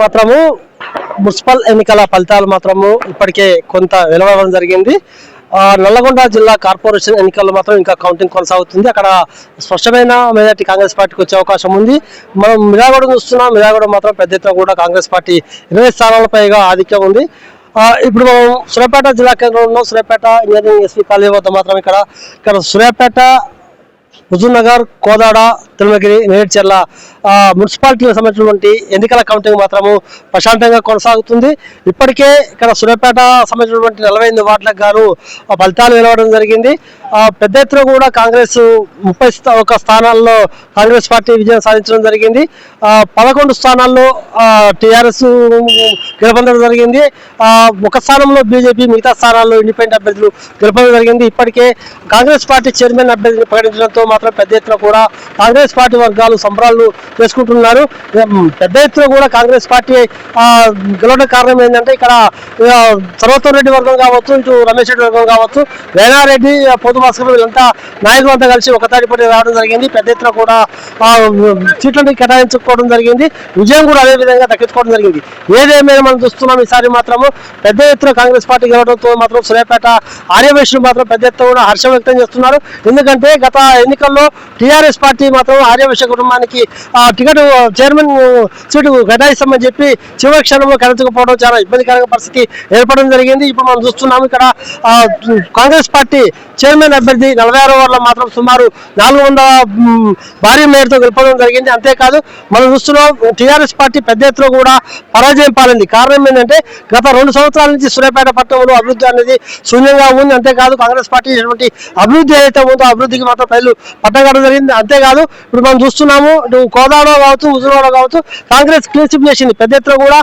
మాత్రము మున్సిపల్ ఎన్నికల ఫలితాలు మాత్రము ఇప్పటికే కొంత వెలువడడం జరిగింది. నల్లగొండ జిల్లా కార్పొరేషన్ ఎన్నికల్లో మాత్రం ఇంకా కౌంటింగ్ కొనసాగుతుంది. అక్కడ స్పష్టమైన మెజార్టీ కాంగ్రెస్ పార్టీకి వచ్చే అవకాశం ఉంది. మనం మిర్యాలగూడ చూస్తున్నాం. మిర్యాలగూడ మాత్రం పెద్ద ఎత్తున కూడా కాంగ్రెస్ పార్టీ 20 స్థానాల పైగా ఆధిక్యం ఉంది. ఇప్పుడు మనం సూర్యాపేట జిల్లా కేంద్రంలో సూర్యాపేట ఇంజనీరింగ్ ఎస్పీ కాలేజీ వద్ద మాత్రం ఇక్కడ సూర్యాపేట, హుజూర్నగర్, కోదాడ, తిరుమలగిరి, నేరేడ్చర్ల మున్సిపాలిటీలకు సంబంధించినటువంటి ఎన్నికల కౌంటింగ్ మాత్రము ప్రశాంతంగా కొనసాగుతుంది. ఇప్పటికే ఇక్కడ సూర్యాపేట సంబంధించినటువంటి 48 వార్డులకు గాను ఫలితాలు వెలువడడం జరిగింది. పెద్ద ఎత్తున కూడా కాంగ్రెస్ 31 స్థానాల్లో కాంగ్రెస్ పార్టీ విజయం సాధించడం జరిగింది. 11 స్థానాల్లో టీఆర్ఎస్ గెలుపొందడం జరిగింది. ఒక స్థానంలో బీజేపీ, మిగతా స్థానాల్లో ఇండిపెండెంట్ అభ్యర్థులు గెలుపొందడం జరిగింది. ఇప్పటికే కాంగ్రెస్ పార్టీ చైర్మన్ అభ్యర్థిని ప్రకటించడంతో మాత్రం పెద్ద ఎత్తున కూడా కాంగ్రెస్ పార్టీ వర్గాలు సంబరాలు చేసుకుంటున్నారు. పెద్ద ఎత్తున కూడా కాంగ్రెస్ పార్టీ గెలవడం కారణం ఏంటంటే ఇక్కడ సర్వోత్తమ్ రెడ్డి వర్గం కావచ్చు, ఇటు రమేష్ రెడ్డి వర్గం కావచ్చు, వేణారెడ్డి, పొద్దు భాస్కర్ వీళ్ళంతా నాయకులు అంతా కలిసి ఒక తాటిపట్టి రావడం జరిగింది. పెద్ద ఎత్తున కూడా సీట్లను కేటాయించుకోవడం జరిగింది. విజయం కూడా అదే విధంగా దక్కించుకోవడం జరిగింది. ఏదేమైనా మనం చూస్తున్నాం, ఈసారి మాత్రము పెద్ద ఎత్తున కాంగ్రెస్ పార్టీ గెలవడంతో మాత్రం సూర్యాపేట ఆర్యవైశ్యులు మాత్రం పెద్ద ఎత్తున కూడా హర్షం వ్యక్తం చేస్తున్నారు. ఎందుకంటే గత ఎన్నికల్లో టీఆర్ఎస్ పార్టీ మాత్రం ఆర్యవైశ్య కుటుంబానికి టికెట్ చైర్మన్ సీటు కేటాయిస్తామని చెప్పి చివరి క్షణంలో కేటాయించకపోవడం చాలా ఇబ్బందికరమైన పరిస్థితి ఏర్పడడం జరిగింది. ఇప్పుడు మనం చూస్తున్నాము ఇక్కడ కాంగ్రెస్ పార్టీ చైర్మన్ అభ్యర్థి 46 వార్డులో మాత్రం సుమారు 400 భారీ మేరతో గెలుపడం జరిగింది. అంతేకాదు మనం చూస్తున్నాం టీఆర్ఎస్ పార్టీ పెద్ద ఎత్తున కూడా పరాజయం పాలింది. కారణం ఏంటంటే గత 2 సంవత్సరాల నుంచి సూర్యాపేట పట్టణంలో అభివృద్ధి అనేది శూన్యంగా ఉంది. అంతేకాదు కాంగ్రెస్ పార్టీ చేసినటువంటి అభివృద్ధి ఏదైతే ఉందో అభివృద్ధికి మాత్రం ప్రజలు పట్టగడం జరిగింది. అంతేకాదు ఇప్పుడు మనం చూస్తున్నాము కోదాడ కావచ్చు, హుజూర్నగర్ కావచ్చు, కాంగ్రెస్ క్లీన్ స్వీప్ చేసింది. పెద్ద ఎత్తున కూడా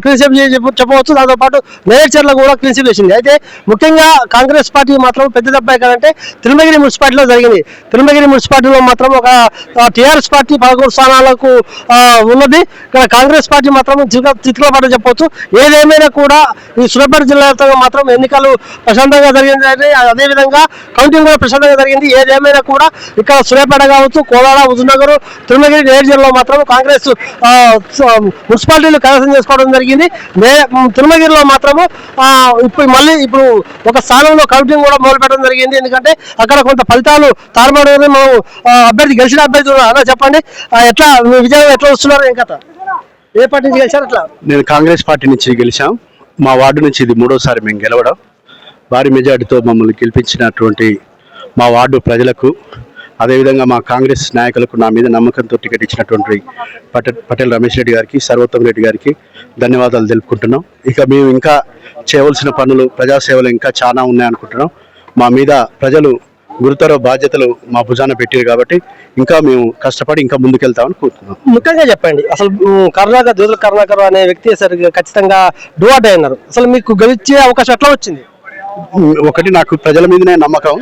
క్లీన్ స్వీప్ చెప్పవచ్చు. దాంతోపాటు నేరేడ్చర్ల కూడా క్లీన్ స్వీప్ చేసింది. అయితే ముఖ్యంగా కాంగ్రెస్ పార్టీ మాత్రం పెద్ద దెబ్బ ఎక్కడంటే తిరుమలగిరి మున్సిపాలిటీలో జరిగింది. తిరుమలగిరి మున్సిపాలిటీలో మాత్రం ఒక టీఆర్ఎస్ పార్టీ 11 స్థానాలకు ఉన్నది. ఇక్కడ కాంగ్రెస్ పార్టీ మాత్రం చిత్తుల పాట చెప్పవచ్చు. ఏదేమైనా కూడా ఈ సూర్యాపేట జిల్లా వ్యాప్తంగా మాత్రం ఎన్నికలు ప్రశాంతంగా జరిగింది. అదేవిధంగా కౌంటింగ్ కూడా ప్రశాంతంగా జరిగింది. ఏదేమైనా కూడా ఇక్కడ సూర్యాపేట కావచ్చు, కోదాడ, హుజూర్నగర్, తిరుమలగిరి, నేరేడ్చర్లలో మాత్రం కాంగ్రెస్ మున్సిపాలిటీలు కైవసం చేసుకోవడం జరిగింది. తిరుమలగిరిలో మాత్రము ఇప్పుడు ఒక స్థానంలో కౌంటింగ్ కూడా మొదలు పెట్టడం జరిగింది. ఎందుకంటే అక్కడ కొంత ఫలితాలు తారుమారు. మనం గెలిచిన అభ్యర్థి అలా చెప్పండి, ఎట్లా విజయం ఎట్లా వస్తున్నారు? ఏం కథ, ఏ పార్టీ నుంచి గెలిచారు? అట్లా నేను కాంగ్రెస్ పార్టీ నుంచి గెలిచాం. మా వార్డు నుంచి ఇది 3వసారి మేము గెలవడం. భారీ మెజార్టీతో మమ్మల్ని గెలిపించినటువంటి మా వార్డు ప్రజలకు, అదేవిధంగా మా కాంగ్రెస్ నాయకులకు నా మీద నమ్మకంతో టికెట్ ఇచ్చినటువంటి పటేల్ రమేష్ రెడ్డి గారికి, సర్వోత్తమ్ రెడ్డి గారికి ధన్యవాదాలు తెలుపుకుంటున్నాం. ఇక మేము ఇంకా చేయవలసిన పనులు, ప్రజాసేవలు ఇంకా చాలా ఉన్నాయనుకుంటున్నాం. మా మీద ప్రజలు గురుతర బాధ్యతలు మా భుజాన పెట్టారు కాబట్టి ఇంకా మేము కష్టపడి ఇంకా ముందుకెళ్తామని కోరుతున్నాం. ముఖ్యంగా చెప్పండి, అసలు కరుణాకర్ అనే వ్యక్తి ఖచ్చితంగా డూఅట్ అయినారు. అసలు మీకు గెలిచే అవకాశం ఎట్లా వచ్చింది? ఒకటి, నాకు ప్రజల మీదనే నమ్మకం.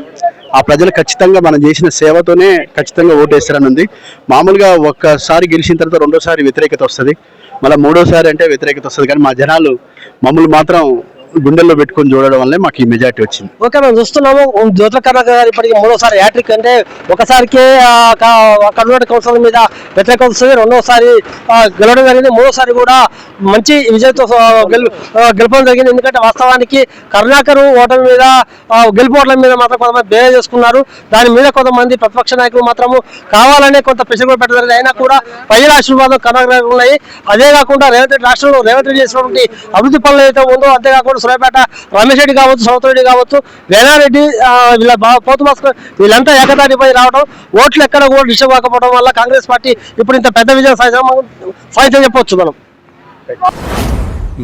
ఆ ప్రజలు ఖచ్చితంగా మనం చేసిన సేవతోనే ఖచ్చితంగా ఓటేస్తారని ఉంది. మామూలుగా ఒక్కసారి గెలిచిన తర్వాత 2వసారి వ్యతిరేకత వస్తుంది, మళ్ళీ 3వసారి అంటే వ్యతిరేకత వస్తుంది. కానీ మా జనాలు మమ్మల్ని మాత్రం గుండెల్లో పెట్టుకొని చూడడం వల్లే మాకు ఈ మెజార్టీ వచ్చింది. ఓకే, మనం చూస్తున్నాము జ్యోతుల కరుణాకర్ గారు ఇప్పటికి 3వసారి హ్యాట్రిక్. అంటే ఒకసారికే కర్ణాటక కౌన్సిల్ మీద వ్యతిరేకత వస్తుంది, 2వసారి గెలవడం జరిగింది, 3వసారి కూడా మంచి విజయంతో గెలపడం జరిగింది. ఎందుకంటే వాస్తవానికి కరుణాకర్ ఓటమి మీద, గెలుపోవడం మీద మాత్రం కొంతమంది బేరే చేసుకున్నారు. దాని మీద కొంతమంది ప్రతిపక్ష నాయకులు మాత్రము కావాలనే కొంత ప్రెషర్ కూడా పెట్టడం జరిగింది. అయినా కూడా ప్రజల ఆశీర్వాదం కరుణాకర్ ఉన్నాయి. అదే కాకుండా రాష్ట్రంలో రేవంత్ రెడ్డి చేసినటువంటి అభివృద్ధి పనులు ఏదైతే ఉందో, అంతేకాకుండా సూర్యాపేట రమేష్ రెడ్డి కావచ్చు, సౌత్ రెడ్డి కావచ్చు, వేణారెడ్డి, వీళ్ళ పోతు భాస్కర్ వీళ్ళంతా ఏకతాటిపై రావడం, ఓట్లు ఎక్కడ కూడా డిస్టర్బ్ కాకపోవడం వల్ల కాంగ్రెస్ పార్టీ ఇప్పుడు ఇంత పెద్ద విజయం సాధించని చెప్పవచ్చు మనం.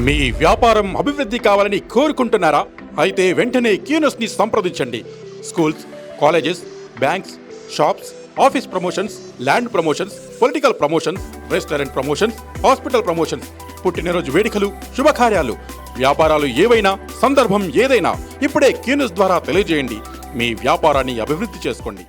మీ వ్యాపారం అభివృద్ధి కావాలని కోరుకుంటున్నారా? అయితే వెంటనే క్యూనస్ ని సంప్రదించండి. Schools, colleges, banks, shops, office promotions, land promotions, political promotions, restaurant promotions, hospital promotions, పుట్టినరోజు వేడుకలు, శుభకార్యాలు, వ్యాపారాలు ఏవైనా, సందర్భం ఏదైనా ఇప్పుడే క్యూనస్ ద్వారా తెలియజేయండి. మీ వ్యాపారాన్ని అభివృద్ధి చేసుకోండి.